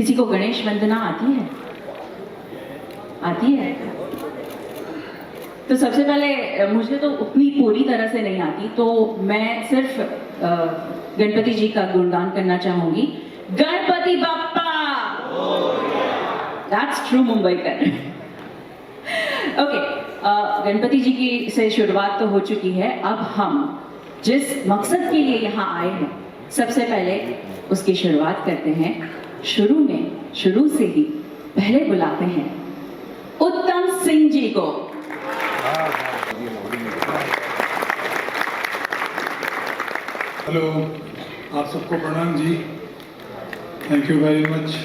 किसी को गणेश वंदना आती है? आती है? तो सबसे पहले मुझे तो उतनी पूरी तरह से नहीं आती, तो मैं सिर्फ गणपति जी का गुणगान करना चाहूंगी। Ganpati Bappa, that's true Mumbaikar. Okay, Ganpati ji की से शुरुआत तो हो चुकी है। अब हम जिस मकसद के लिए यहाँ आए हैं, सबसे पहले उसकी शुरुआत करते हैं। शुरू से ही पहले बुलाते हैं उत्तम सिंह जी को। हेलो, आप सबको प्रणाम जी। Thank you very much.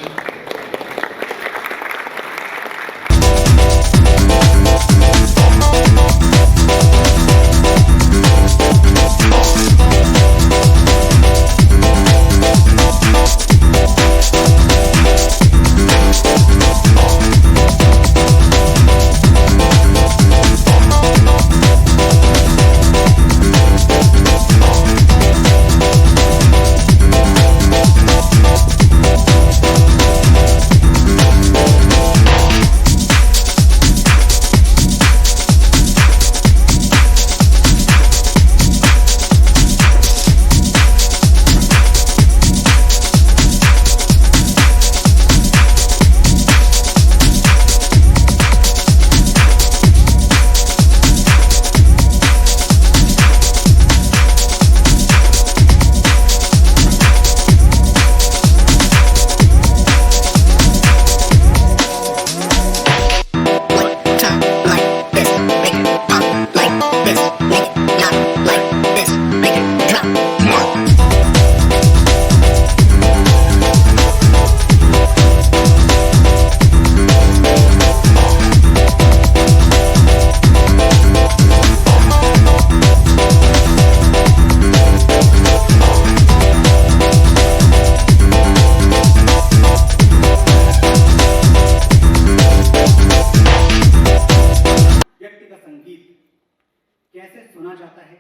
कैसे सुना जाता है,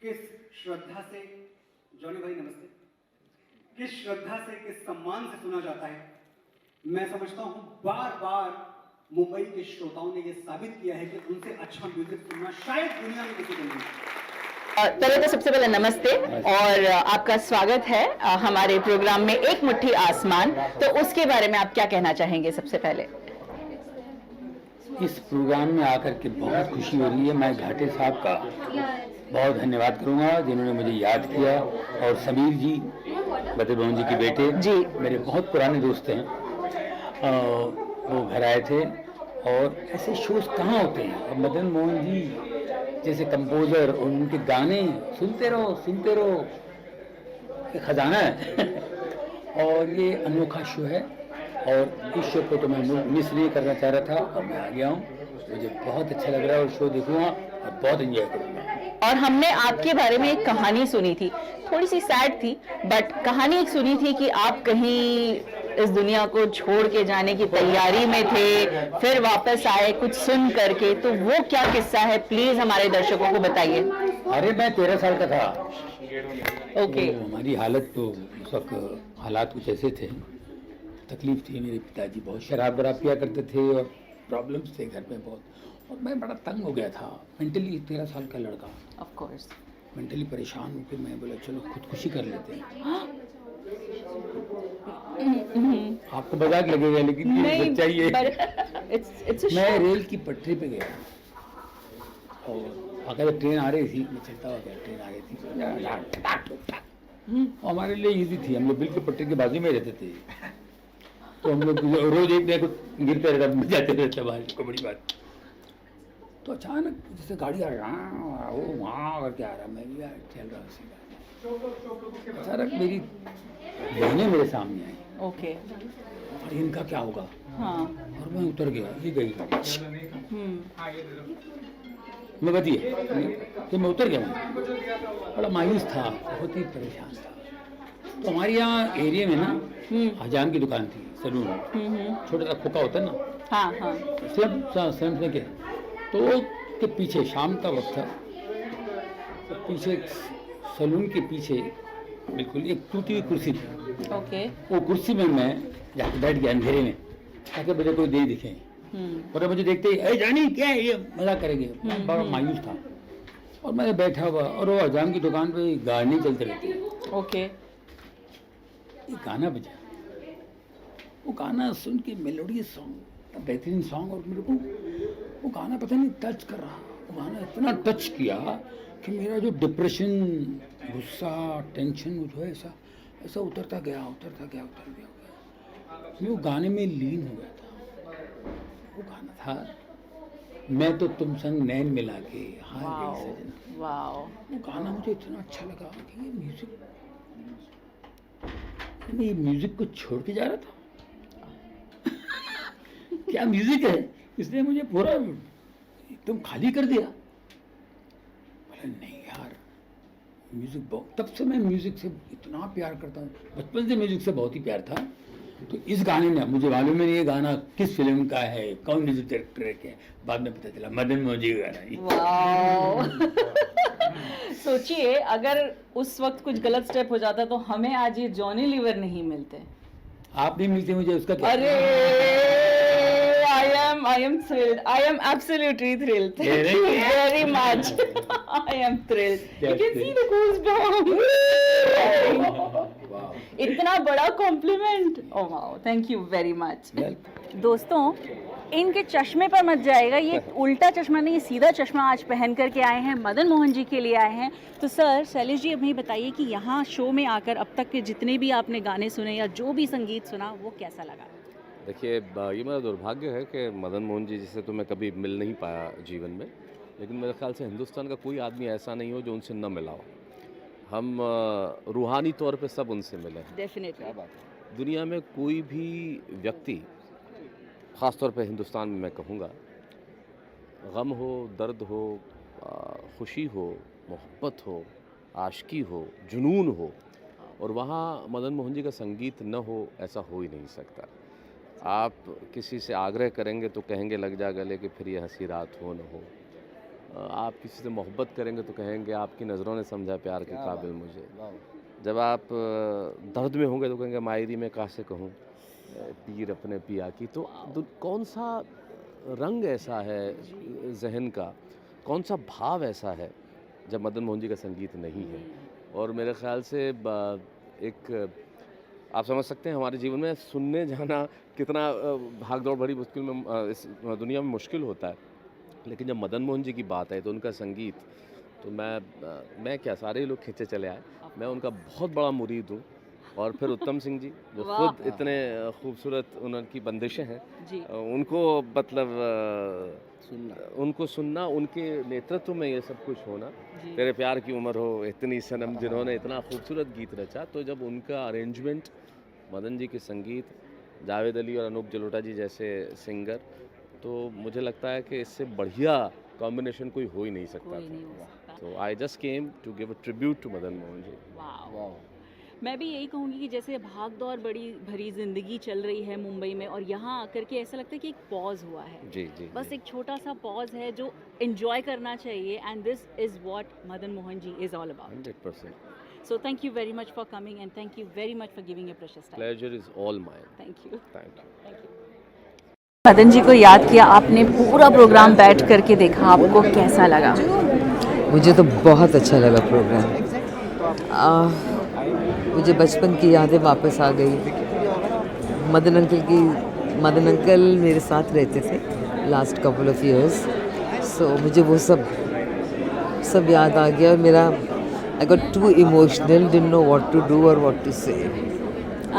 किस श्रद्धा से, जॉनी भाई नमस्ते, किस श्रद्धा से, किस सम्मान से सुना जाता है। मैं समझता हूं बार बार मुंबई के श्रोताओं ने यह साबित किया है कि उनसे अच्छा म्यूजिक सुनना शायद दुनिया में किसी को नहीं। चलो, तो सबसे पहले नमस्ते और आपका स्वागत है हमारे प्रोग्राम में एक मुट्ठी आसमान। तो उसके बारे में आप क्या कहना चाहेंगे? सबसे पहले इस प्रोग्राम में आकर के बहुत खुशी हो रही है। मैं घाटे साहब का बहुत धन्यवाद करूंगा जिन्होंने मुझे याद किया, और समीर जी, बद्र भवन जी के बेटे जी, मेरे बहुत पुराने दोस्त हैं। वो घर आए थे, और ऐसे शोज कहाँ होते हैं। और मदन मोहन जी जैसे कंपोजर और उनके गाने सुनते रहो, ये खजाना है। और ये अनोखा शो है, और इस शो को तो मैं मिस नहीं करना चाह रहा था, और मैं आ गया हूँ। मुझे बहुत अच्छा लग रहा है, और शो देखूंगा और बहुत एंजॉय करूंगा। और हमने आपके बारे में एक कहानी सुनी थी, थोड़ी सी सैड थी, बट कहानी एक सुनी थी कि आप कहीं इस दुनिया को छोड़ के जाने की तैयारी में थे, फिर वापस आए कुछ सुन करके। तो वो क्या किस्सा है, प्लीज हमारे दर्शकों को बताइए। अरे मैं 13 साल का था। ओके। तो हमारी हालत तो उस वक्त हालात कुछ ऐसे थे, तकलीफ थी। मेरे पिताजी बहुत शराब वराब पिया करते थे, और प्रॉब्लम्स थे घर में बहुत, और मैं बड़ा तंग हो गया था मेंटली। 13 साल का लड़का, ऑफ कोर्स मेंटली परेशान होकर मैं बोला चलो खुदकुशी कर लेते हैं। आपको मजाक लगेगा, लेकिन ये सच्चाई है। मैं रेल की पटरी पे गया, और अगर ट्रेन आ रही थी, मैं चलता हुआ गया, ट्रेन आ रही थी। हमारे लिए इजी थी, हम लोग बिल्कुल पटरी के बाजू में रहते थे, तो हम लोग रोज एक नया कुछ गिरते रहता, जाते रहते बाहर को, बड़ी बात। तो अचानक जैसे गाड़ी आ रहा, वो वहाँ करके आ रहा, मैं भी चल रहा सीधा। अचानक मेरी बहनें मेरे सामने आई। ओके। और इनका क्या होगा? हाँ। और मैं उतर गया, ये गई। मैं बताइए, तो मैं उतर गया, बड़ा मायूस था, बहुत ही परेशान था। तो हमारे यहाँ एरिया में ना हजाम की दुकान थी, सलून, छोटा सा खोखा होता है ना। हाँ हाँ। स्लम में क्या, तो के पीछे शाम का वक्त था, तो पीछे सलून के पीछे बिल्कुल एक टूटी हुई कुर्सी थी। ओके वो कुर्सी में मैं जाके बैठ गया अंधेरे में, ताकि मुझे कोई नहीं दिखे। और मुझे देखते ही अरे जानी क्या है ये, मजाक करेंगे। मैं बड़ा मायूस था और मैं बैठा हुआ, और वो अजाम की दुकान पे गाने चलते रहते हैं। ओके एक गाना बजा, वो गाना सुन के मेलोडियस सॉन्ग, बेहतरीन सॉन्ग, और मेरे को वो गाना पता नहीं टच कर रहा। वो गाना इतना टच किया कि मेरा जो डिप्रेशन, गुस्सा, टेंशन जो है ऐसा ऐसा उतरता गया। मैं वो गाने में लीन हो गया था। वो गाना था मैं तो तुम संग नैन मिला के हार गई सजना। वाओ वो गाना मुझे इतना अच्छा लगा कि ये म्यूजिक को छोड़ के जा रहा था। क्या म्यूजिक है, इसने मुझे पूरा एकदम खाली कर दिया। बोला नहीं यार, म्यूजिक बहुत, तब से मैं म्यूजिक से इतना प्यार करता हूँ, बचपन से म्यूजिक से बहुत ही प्यार था। तो इस गाने ने, मुझे मालूम है ये गाना किस फिल्म का है, कौन म्यूजिक डायरेक्टर है, बाद में पता चला मदन मोहन जी का गाना है। वाओ सोचिए अगर उस वक्त कुछ गलत स्टेप हो जाता तो हमें आज ये जॉनी लीवर नहीं मिलते। आप नहीं मिलते मुझे, उसका क्या? अरे I am thrilled. I am absolutely thrilled. Thank you very much. I am thrilled. You can see the goosebumps. इतना बड़ा complement. Oh wow. Thank you very much. दोस्तों इनके चश्मे पर मत जाएगा, ये उल्टा चश्मा नहीं, सीधा चश्मा आज पहन करके आए हैं, मदन मोहन जी के लिए आए हैं। तो सर शैलेश जी हमें बताइए कि यहाँ शो में आकर अब तक के जितने भी आपने गाने सुने या जो भी संगीत सुना वो कैसा लगा? देखिए, ये मेरा दुर्भाग्य है कि मदन मोहन जी जिसे तो मैं कभी मिल नहीं पाया जीवन में, लेकिन मेरे ख्याल से हिंदुस्तान का कोई आदमी ऐसा नहीं हो जो उनसे न मिला हो। हम रूहानी तौर पे सब उनसे मिले हैं। डेफिनेटली दुनिया में कोई भी व्यक्ति, ख़ास तौर पे हिंदुस्तान में मैं कहूँगा, गम हो, दर्द हो, खुशी हो, मोहब्बत हो, आशिकी हो, जुनून हो, और वहाँ मदन मोहन जी का संगीत न हो, ऐसा हो ही नहीं सकता। आप किसी से आग्रह करेंगे तो कहेंगे लग जा गले कि फिर ये हंसी रात हो न हो। आप किसी से मोहब्बत करेंगे तो कहेंगे आपकी नज़रों ने समझा प्यार के काबिल मुझे। जब आप दर्द में होंगे तो कहेंगे मायरी में कासे कहूँ पीर अपने पिया की। तो कौन सा रंग ऐसा है जहन का, कौन सा भाव ऐसा है जब मदन मोहन जी का संगीत नहीं है। और मेरे ख्याल से एक आप समझ सकते हैं हमारे जीवन में सुनने जाना कितना भाग दौड़ भरी मुश्किल में इस दुनिया में मुश्किल होता है, लेकिन जब मदन मोहन जी की बात है तो उनका संगीत, तो मैं क्या, सारे ही लोग खींचे चले आए। मैं उनका बहुत बड़ा मुरीद हूँ। और फिर उत्तम सिंह जी जो खुद इतने खूबसूरत, उनकी बंदिशें हैं जी। उनको मतलब उनको सुनना, उनके नेतृत्व में ये सब कुछ होना। तेरे प्यार की उम्र हो, इतनी सनम, जिन्होंने इतना खूबसूरत गीत रचा, तो जब उनका अरेंजमेंट, मदन जी के संगीत, जावेद अली और अनूप जलोटा जी जैसे सिंगर, तो मुझे लगता है कि इससे बढ़िया कॉम्बिनेशन कोई हो ही नहीं सकता था। तो I just came to give a tribute to Madan Mohan ji. Wow. मैं भी यही कहूँगी कि जैसे भाग दौड़ बड़ी भरी ज़िंदगी चल रही है मुंबई में, और यहाँ आकर के ऐसा लगता है कि एक पॉज हुआ है। जी जी, बस एक छोटा सा पॉज है जो एंजॉय करना चाहिए, and this is what Madan Mohan ji is all about. 100%। So thank you very much for coming, and thank you very much for giving your precious time. Pleasure is all mine. Thank you. Thank you. Thank you. Madan ji को याद किया आपने, पूरा programme बैठ करके देखा, आपको कैसा लगा? मुझे तो बहुत अच्छा लगा प्रोग्राम। मुझे बचपन की यादें वापस आ गई। मदन अंकल मेरे साथ रहते थे लास्ट कपल ऑफ इयर्स, सो मुझे वो सब याद आ गया। और मेरा I got too emotional, didn't know what to do or what to say.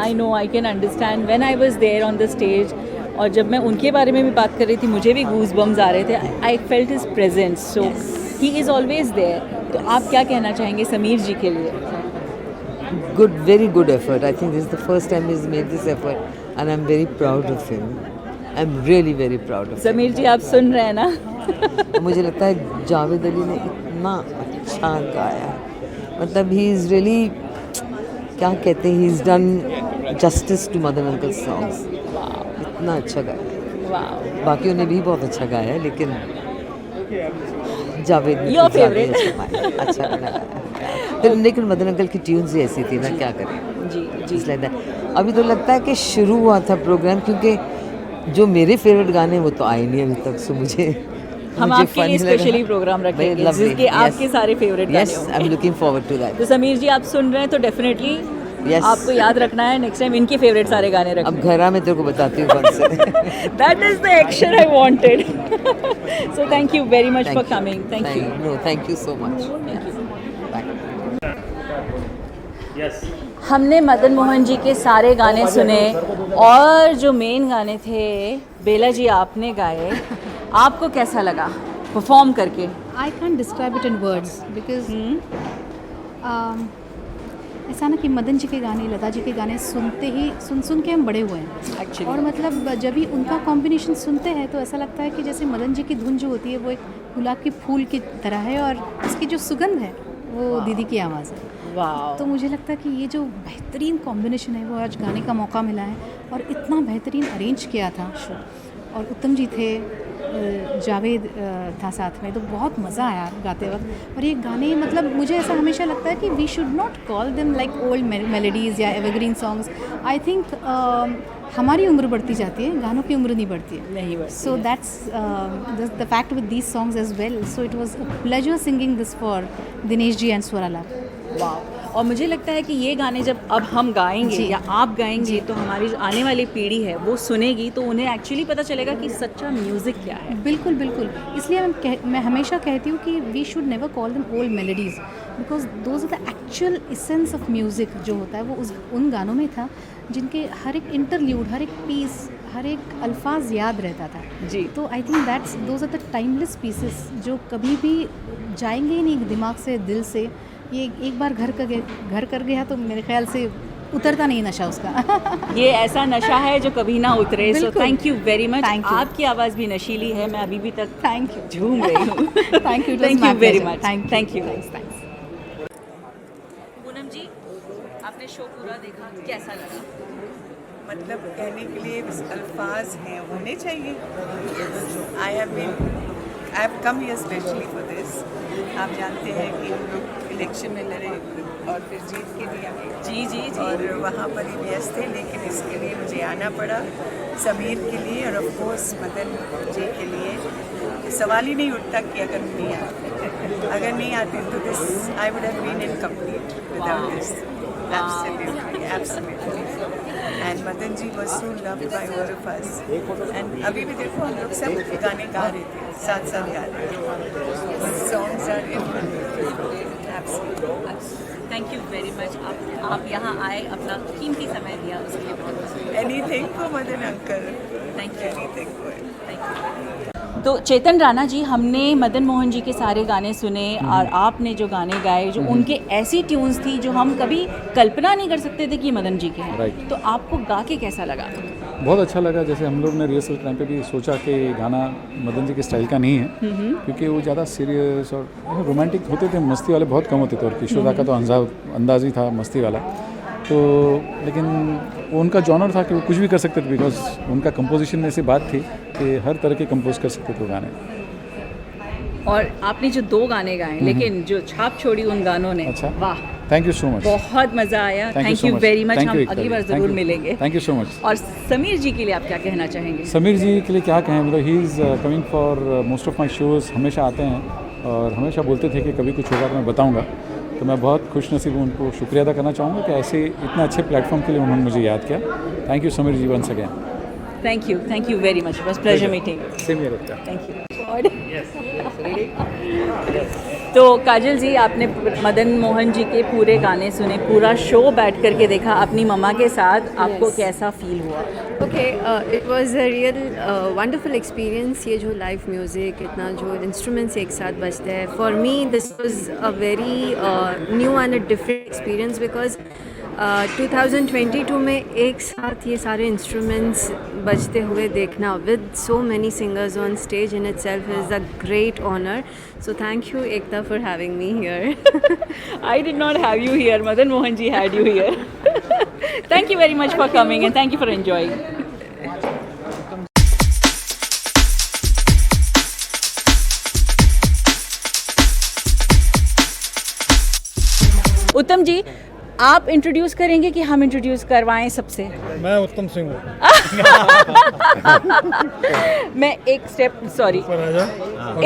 I know, I can understand. When I was there on the stage, और जब मैं उनके बारे में भी बात कर रही थी, मुझे भी गूज बम्स आ रहे थे। I felt his presence, so he is always there. तो आप क्या कहना चाहेंगे समीर जी के लिए? Good, very good effort. I think this is the first time he's made this effort, and I'm very proud of him. I'm really very proud of him. Sameer जी आप सुन रहे हैं ना? मुझे लगता है जावेद अली ने इतना अच्छा गाया, मतलब ही इज़ रियली, क्या कहते हैं, he is done justice to Madan uncle songs. इतना अच्छा गाया। बाकियों ने भी बहुत अच्छा गाया है, लेकिन जावेद ने Your favorite. अच्छा गाया। लेकिन मदन अंकल की ट्यून्स ही ऐसी थी ना, क्या करें। जी जी Just like that। अभी तो लगता है कि शुरू हुआ था प्रोग्राम, क्योंकि जो मेरे फेवरेट गाने वो तो आए नहीं अभी तक, सो मुझे हम मुझे आपके लिए fun लगा। स्पेशली प्रोग्राम Very रखेंगे lovely, जिसके yes। आपके सारे फेवरेट गाने Yes, I'm होंगे। looking forward to that। तो समीर जी आप सुन रहे हैं तो डेफिनेटली Yes। आपको याद रखना है नेक्स्ट टाइम इनके फेवरेट सारे गाने अब रखना। घर आ मैं तेरे को बताती हूँ कौन से। That is the action I wanted. So thank you very much for coming. Thank you. No, thank you so much। Thank you. Bye। हमने मदन मोहन जी के सारे गाने सुने और जो मेन गाने थे बेला जी आपने गाए, आपको कैसा लगा परफॉर्म करके? I can't describe it in words because ऐसा ना कि मदन जी के गाने, लता जी के गाने सुनते ही सुन के हम बड़े हुए हैं Actually. और मतलब जब भी उनका कॉम्बिनेशन सुनते हैं तो ऐसा लगता है कि जैसे मदन जी की धुन जो होती है वो एक गुलाब के फूल की तरह है और उसकी जो सुगंध है वो दीदी की आवाज़ है। वाह। तो मुझे लगता है कि ये जो बेहतरीन कॉम्बिनेशन है वो आज गाने का मौका मिला है और इतना बेहतरीन अरेंज किया था शो, और उत्तम जी थे, जावेद था साथ में, तो बहुत मज़ा आया गाते वक्त। और ये गाने मतलब मुझे ऐसा हमेशा लगता है कि we should not call them like old melodies या एवरग्रीन सॉन्ग्स। आई थिंक हमारी उम्र बढ़ती जाती है, गानों की उम्र नहीं बढ़ती है। नहीं बढ़ती so that's the fact with these songs as well. So it was a pleasure singing this for Dinesh ji and Swaralal. वाह। और मुझे लगता है कि ये गाने जब अब हम गाएंगे जी। या आप गाएंगे तो हमारी जो आने वाली पीढ़ी है वो सुनेगी तो उन्हें एक्चुअली पता चलेगा कि सच्चा म्यूज़िक क्या है। बिल्कुल बिल्कुल, इसलिए मैं हमेशा कहती हूँ कि we should never call them old melodies because those are the actual essence of music जो होता है वो उन गानों में था जिनके हर एक इंटरल्यूड, हर एक पीस, हर एक अल्फाज याद रहता था। जी। तो I think that's those are the timeless pieces जो कभी भी जाएंगे ही नहीं दिमाग से, दिल से। ये एक बार घर कर गया तो मेरे ख्याल से उतरता नहीं नशा उसका। ये ऐसा नशा है जो कभी ना उतरे। सो बिल्कुल। Thank you very much. Thank you। आपकी आवाज़ भी नशीली है, मैं अभी भी तक थैंक यू। झूम रही हूँ। Thank you. Thank you very much. Thank you. Thanks. Poonam ji, आपने शो पूरा देखा, कैसा लगा? मतलब कहने के लिए अल्फाज हैं होने चाहिए। I have come here specially for this. आप जानते हैं कि हम लोग इलेक्शन में लड़े और फिर जीत के लिए आए। जी। और वहाँ पर ही व्यस्त थे, लेकिन इसके लिए मुझे आना पड़ा, समीर के लिए और ऑफ कोर्स मदन जी के लिए। सवाल ही नहीं उठता कि अगर नहीं आते तो this I would have been incomplete without this. Absolutely. And Madan ji was so loved by all of us. And अभी भी देखो हम लोग सब गाने गा रहे थे, साथ गा रहे थे। Songs are important. Absolutely. Thank you very much. आप यहाँ आए, अपना कीमती समय दिया, उसके लिए बहुत Anything for Madan uncle. Thank you. Anything for him. तो चेतन राणा जी, हमने मदन मोहन जी के सारे गाने सुने और आपने जो गाने गाए जो उनके ऐसी ट्यून्स थी जो हम कभी कल्पना नहीं कर सकते थे कि मदन जी के हैं। Right। तो आपको गा के कैसा लगा? बहुत अच्छा लगा। जैसे हम लोग ने रिहर्सल टाइम पे भी सोचा कि गाना मदन जी के स्टाइल का नहीं है, क्योंकि वो ज़्यादा सीरियस और रोमांटिक होते थे, मस्ती वाले बहुत कम होते थे, और किशोर दा का तो अंदाज ही था मस्ती वाला। तो लेकिन वो उनका जॉनर था कि वो कुछ भी कर सकते थे, बिकॉज उनका कंपोजिशन में से बात थी कि हर तरह के कंपोज कर सकते थे वो गाने। और आपने जो 2 गाने गाए लेकिन जो छाप छोड़ी उन गानों ने, अच्छा। वाह, थैंक यू सो मच। बहुत मज़ा आया। Thank you very much. हम अगली बार ज़रूर मिलेंगे। Thank you so much. और समीर जी के लिए आप क्या कहना चाहेंगे? समीर जी के लिए क्या कहें, मतलब he is coming for most of my shows, हमेशा आते हैं और हमेशा बोलते थे कि कभी कुछ होगा तो मैं बताऊंगा। तो मैं बहुत खुश नसीब हूँ, उनको शुक्रिया अदा करना चाहूँगा कि ऐसे इतने अच्छे प्लेटफॉर्म के लिए उन्होंने मुझे याद किया। Thank you Sameer ji once again. Thank you very much. बस pleasure meeting. Same here. Thank you. तो काजल जी, आपने मदन मोहन जी के पूरे गाने सुने, पूरा शो बैठ करके देखा अपनी मम्मा के साथ, आपको कैसा फील हुआ? Okay, it was a real wonderful experience। ये जो लाइव म्यूज़िक, इतना जो इंस्ट्रूमेंट्स एक साथ बजते हैं, for me this was a very new and a different experience because 2022 में एक साथ ये सारे इंस्ट्रूमेंट्स बजते हुए देखना with so many singers on stage in itself is a great honour. So thank you Ekta for having me here. I did not have you here. Madan Mohan ji had you here. Thank you very much for coming and thank you for enjoying. उत्तम जी, आप introduce करेंगे कि हम introduce करवाएं सबसे? मैं उत्तम सिंह हूँ। मैं एक स्टेप सॉरी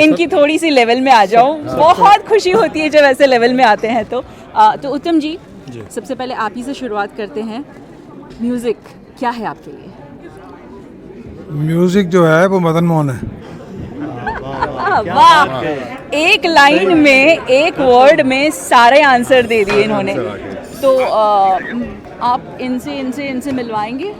इनकी थोड़ी सी लेवल में आ जाऊं। बहुत खुशी होती है जब ऐसे लेवल में आते हैं तो उत्तम जी, सबसे पहले आप ही से शुरुआत करते हैं। म्यूजिक क्या है आपके लिए? म्यूजिक जो है वो मदन मोहन है। वाह, एक लाइन में, एक वर्ड में सारे आंसर दे दिए इन्होंने। तो आप इनसे मिलवाएंगे?